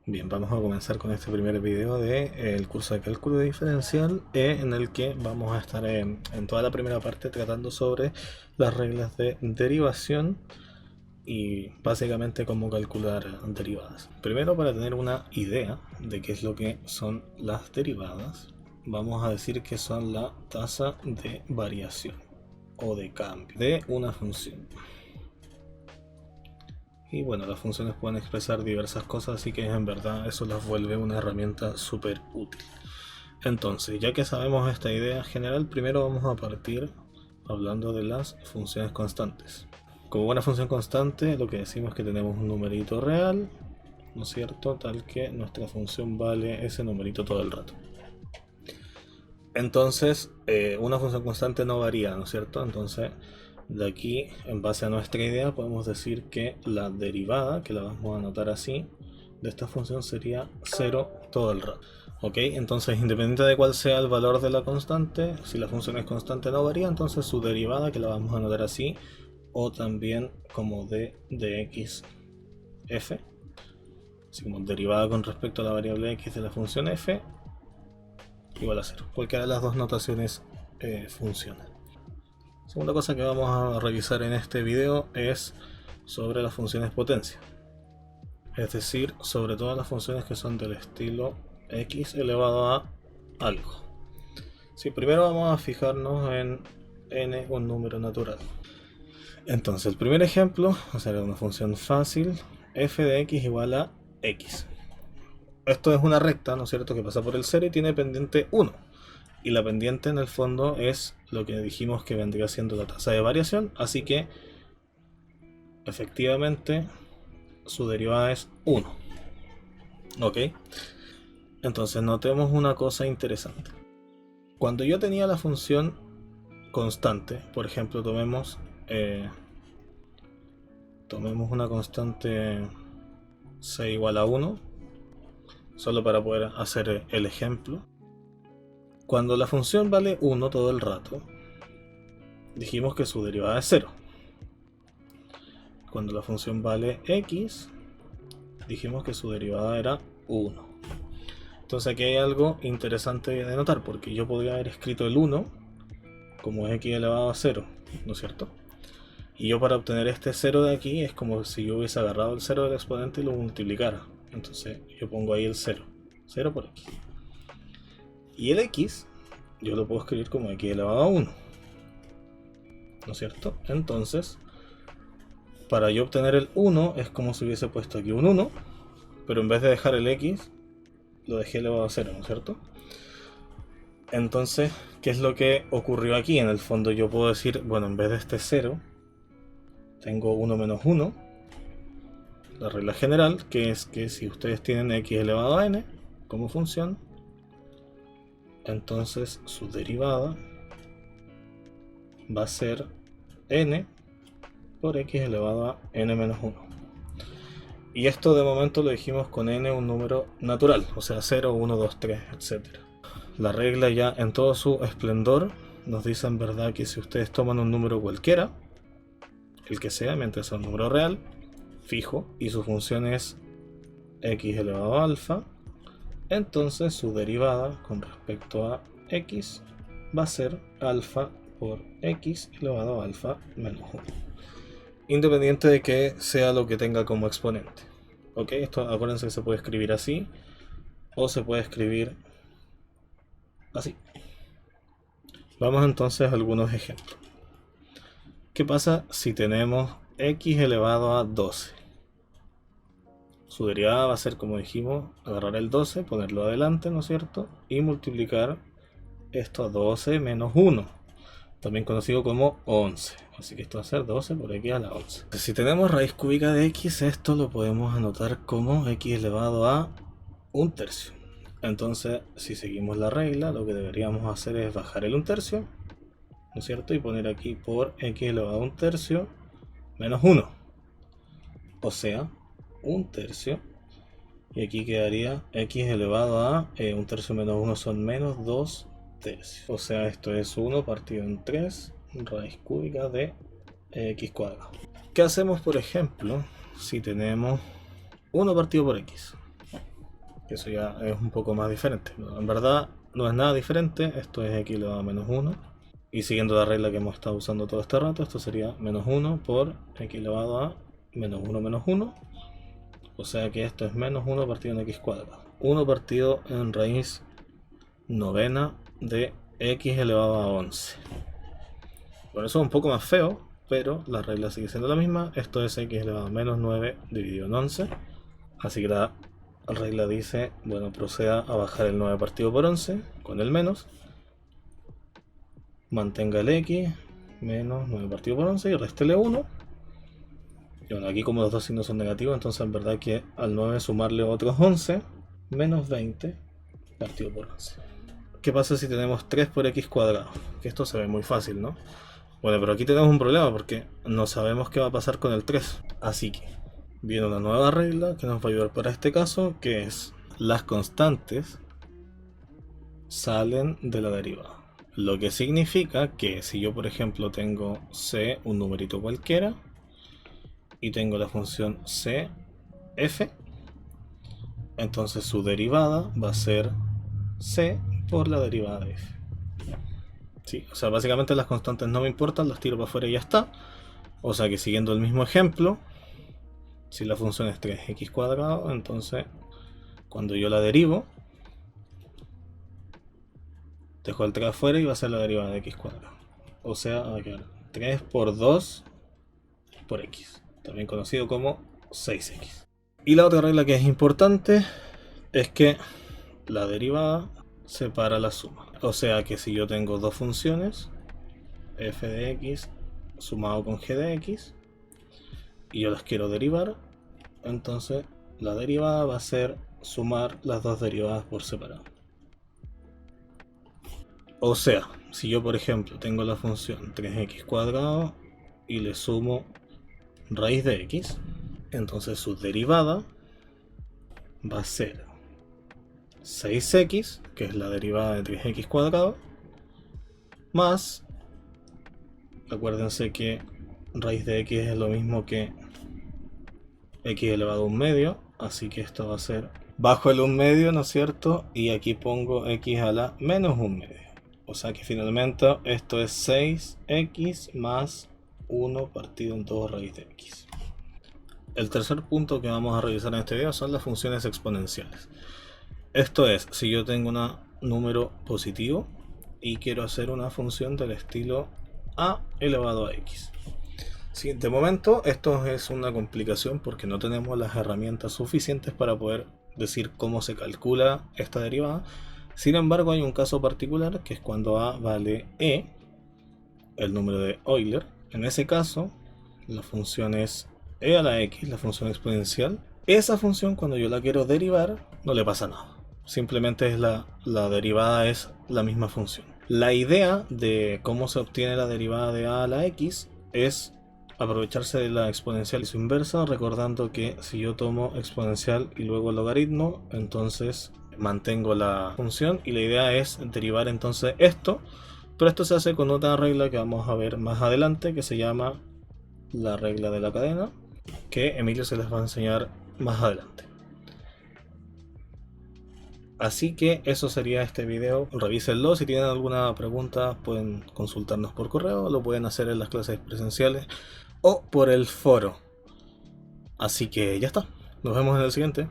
Bien, vamos a comenzar con este primer video del curso de cálculo diferencial, en el que vamos a estar en toda la primera parte tratando sobre las reglas de derivación y básicamente cómo calcular derivadas. Primero, para tener una idea de qué es lo que son las derivadas, vamos a decir que son la tasa de variación o de cambio de una función. Y bueno, las funciones pueden expresar diversas cosas, así que en verdad eso las vuelve una herramienta súper útil. Entonces, ya que sabemos esta idea general, primero vamos a partir hablando de las funciones constantes. Como buena función constante, lo que decimos es que tenemos un numerito real, ¿no es cierto? Tal que nuestra función vale ese numerito todo el rato. Entonces, una función constante no varía, ¿no es cierto? Entonces, de aquí, en base a nuestra idea, podemos decir que la derivada, que la vamos a anotar así, de esta función sería 0 todo el rato. ¿Ok? Entonces, independiente de cuál sea el valor de la constante, si la función es constante no varía, entonces su derivada, que la vamos a anotar así, o también como d de x f, así como derivada con respecto a la variable x de la función f, igual a 0. Cualquiera de las dos notaciones funciona. Segunda cosa que vamos a revisar en este video es sobre las funciones potencia, es decir, sobre todas las funciones que son del estilo x elevado a algo. Sí, primero vamos a fijarnos en n, un número natural. Entonces, el primer ejemplo va a ser una función fácil, f de x igual a x. Esto es una recta, ¿no es cierto?, que pasa por el 0 y tiene pendiente 1. Y la pendiente en el fondo es lo que dijimos que vendría siendo la tasa de variación, así que efectivamente su derivada es 1. ¿Ok? Entonces notemos una cosa interesante. Cuando yo tenía la función constante, por ejemplo, tomemos una constante c igual a 1, solo para poder hacer el ejemplo. Cuando la función vale 1 todo el rato, dijimos que su derivada es 0. Cuando la función vale x, dijimos que su derivada era 1. Entonces aquí hay algo interesante de notar, porque yo podría haber escrito el 1 como x elevado a 0, ¿no es cierto? Y yo, para obtener este 0 de aquí, es como si yo hubiese agarrado el 0 del exponente y lo multiplicara. Entonces yo pongo ahí el 0, 0 por x. Y el x, yo lo puedo escribir como x elevado a 1, ¿no es cierto? Entonces, para yo obtener el 1, es como si hubiese puesto aquí un 1, pero en vez de dejar el x, lo dejé elevado a 0, ¿no es cierto? Entonces, ¿qué es lo que ocurrió aquí? En el fondo yo puedo decir, bueno, en vez de este 0, tengo 1 menos 1, la regla general, que es que si ustedes tienen x elevado a n como función, entonces su derivada va a ser n por x elevado a n menos 1. Y esto de momento lo dijimos con n un número natural, o sea 0, 1, 2, 3, etc. La regla ya en todo su esplendor nos dice en verdad que si ustedes toman un número cualquiera, el que sea, mientras sea un número real, fijo, y su función es x elevado a alfa, entonces su derivada con respecto a x va a ser alfa por x elevado a alfa menos 1, independiente de que sea lo que tenga como exponente. Ok, esto acuérdense que se puede escribir así o se puede escribir así. Vamos entonces a algunos ejemplos. ¿Qué pasa si tenemos x elevado a 12? Su derivada va a ser, como dijimos, agarrar el 12, ponerlo adelante, ¿no es cierto? Y multiplicar esto a 12 menos 1, también conocido como 11. Así que esto va a ser 12 por x a la 11. Si tenemos raíz cúbica de x, esto lo podemos anotar como x elevado a 1/3. Entonces, si seguimos la regla, lo que deberíamos hacer es bajar el 1/3, ¿no es cierto? Y poner aquí por x elevado a 1/3 menos 1. O sea, 1/3. Y aquí quedaría x elevado a 1/3 menos 1 son menos 2/3. O sea, esto es 1 partido en 3 raíz cúbica de x cuadrado. ¿Qué hacemos, por ejemplo, si tenemos 1 partido por x? Eso ya es un poco más diferente. En verdad no es nada diferente, esto es x elevado a menos 1. Y siguiendo la regla que hemos estado usando todo este rato, esto sería menos 1 por x elevado a menos 1 menos 1. O sea que esto es menos 1 partido en x cuadrado. 1 partido en raíz novena de x elevado a 11. Bueno, eso es un poco más feo, pero la regla sigue siendo la misma. Esto es x elevado a menos 9 dividido en 11. Así que la regla dice, bueno, proceda a bajar el 9 partido por 11 con el menos. Mantenga el x, menos 9 partido por 11 y réstele 1. Y bueno, aquí como los dos signos son negativos, entonces en verdad hay que al 9 sumarle otros 11, menos 20 partido por 11. ¿Qué pasa si tenemos 3 por x cuadrado? Que esto se ve muy fácil, ¿no? Bueno, pero aquí tenemos un problema porque no sabemos qué va a pasar con el 3. Así que viene una nueva regla que nos va a ayudar para este caso, que es las constantes salen de la derivada. Lo que significa que si yo, por ejemplo, tengo c, un numerito cualquiera, y tengo la función c, f, entonces su derivada va a ser c por la derivada de f. Sí, o sea, básicamente las constantes no me importan, las tiro para afuera y ya está. O sea que siguiendo el mismo ejemplo, si la función es 3x cuadrado, entonces cuando yo la derivo, dejo el 3 afuera y va a ser la derivada de x cuadrado. O sea, va a quedar 3 por 2 por x, también conocido como 6x. Y la otra regla que es importante es que la derivada separa la suma. O sea que si yo tengo dos funciones, f de x sumado con g de x, y yo las quiero derivar, entonces la derivada va a ser sumar las dos derivadas por separado. O sea, si yo por ejemplo tengo la función 3x cuadrado y le sumo raíz de x, entonces su derivada va a ser 6x, que es la derivada de 3x cuadrado, más, acuérdense que raíz de x es lo mismo que x elevado a un medio, así que esto va a ser bajo el 1 medio, ¿no es cierto? Y aquí pongo x a la menos 1 medio. O sea que finalmente esto es 6x más 1 partido en 2 raíz de x. El tercer punto que vamos a revisar en este video son las funciones exponenciales. Esto es, si yo tengo un número positivo y quiero hacer una función del estilo a elevado a x. Sí, de momento esto es una complicación porque no tenemos las herramientas suficientes para poder decir cómo se calcula esta derivada. Sin embargo, hay un caso particular que es cuando a vale e, el número de Euler. En ese caso, la función es e a la x, la función exponencial. Esa función, cuando yo la quiero derivar, no le pasa nada. Simplemente es la derivada es la misma función. La idea de cómo se obtiene la derivada de a la x es aprovecharse de la exponencial y su inversa, recordando que si yo tomo exponencial y luego logaritmo, entonces mantengo la función y la idea es derivar entonces esto, pero esto se hace con otra regla que vamos a ver más adelante, que se llama la regla de la cadena, que Emilio se les va a enseñar más adelante. Así que eso sería este video, revísenlo, si tienen alguna pregunta pueden consultarnos por correo, lo pueden hacer en las clases presenciales o por el foro. Así que ya está, nos vemos en el siguiente.